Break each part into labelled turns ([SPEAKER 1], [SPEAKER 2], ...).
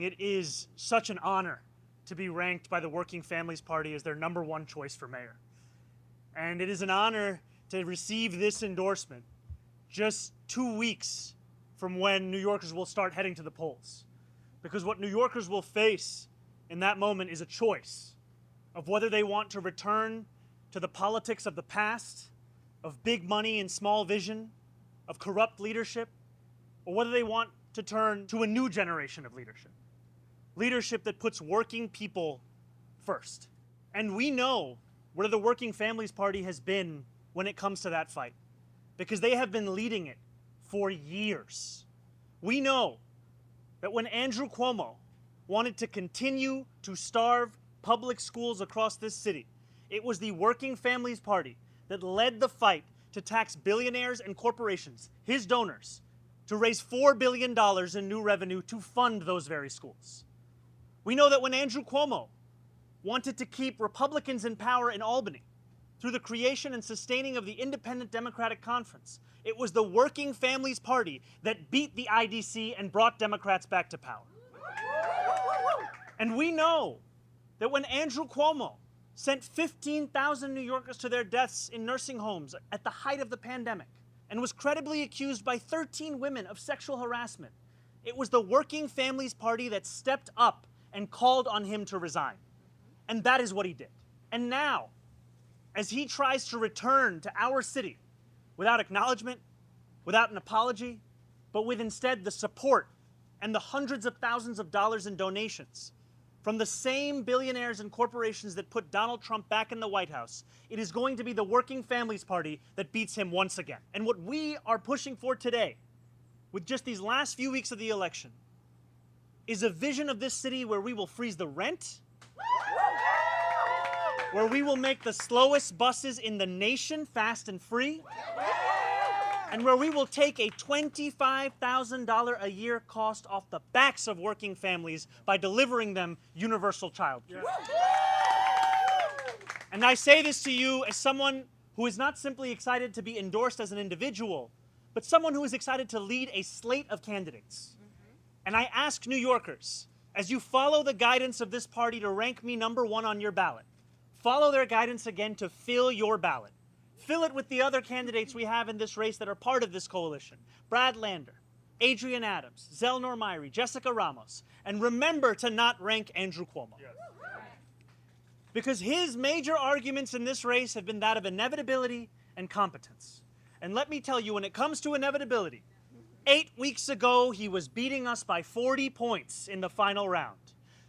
[SPEAKER 1] It is such an honor to be ranked by the Working Families Party as their #1 choice for mayor. And it is an honor to receive this endorsement just 2 weeks from when New Yorkers will start heading to the polls. Because what New Yorkers will face in that moment is a choice of whether they want to return to the politics of the past, of big money and small vision, of corrupt leadership, or whether they want to turn to a new generation of leadership. Leadership that puts working people first. And we know where the Working Families Party has been when it comes to that fight, because they have been leading it for years. We know that when Andrew Cuomo wanted to continue to starve public schools across this city, it was the Working Families Party that led the fight to tax billionaires and corporations, his donors, to raise $4 billion in new revenue to fund those very schools. We know that when Andrew Cuomo wanted to keep Republicans in power in Albany through the creation and sustaining of the Independent Democratic Conference, it was the Working Families Party that beat the IDC and brought Democrats back to power. And we know that when Andrew Cuomo sent 15,000 New Yorkers to their deaths in nursing homes at the height of the pandemic and was credibly accused by 13 women of sexual harassment, it was the Working Families Party that stepped up and called on him to resign. And that is what he did. And now, as he tries to return to our city without acknowledgement, without an apology, but with instead the support and the hundreds of thousands of dollars in donations from the same billionaires and corporations that put Donald Trump back in the White House, it is going to be the Working Families Party that beats him once again. And what we are pushing for today, with just these last few weeks of the election, is a vision of this city where we will freeze the rent, where we will make the slowest buses in the nation fast and free, and where we will take a $25,000 a year cost off the backs of working families by delivering them universal child care. And I say this to you as someone who is not simply excited to be endorsed as an individual, but someone who is excited to lead a slate of candidates. And I ask New Yorkers, as you follow the guidance of this party to rank me #1 on your ballot, follow their guidance again to fill your ballot. Fill it with the other candidates we have in this race that are part of this coalition. Brad Lander, Adrian Adams, Zelnor Myrie, Jessica Ramos. And remember to not rank Andrew Cuomo. Yes. Because his major arguments in this race have been that of inevitability and competence. And let me tell you, when it comes to inevitability, 8 weeks ago, he was beating us by 40 points in the final round.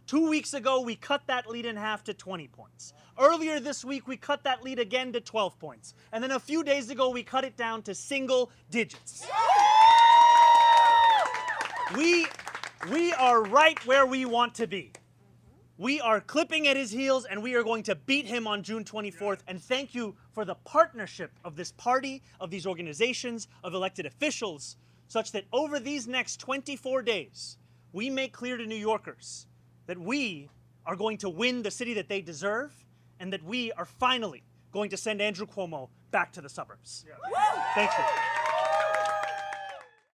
[SPEAKER 1] 2 weeks ago, we cut that lead in half to 20 points. Earlier this week, we cut that lead again to 12 points. And then a few days ago, we cut it down to single digits. We are right where we want to be. We are clipping at his heels, and we are going to beat him on June 24th. And thank you for the partnership of this party, of these organizations, of elected officials, such that over these next 24 days, we make clear to New Yorkers that we are going to win the city that they deserve, and that we are finally going to send Andrew Cuomo back to the suburbs. Thank you.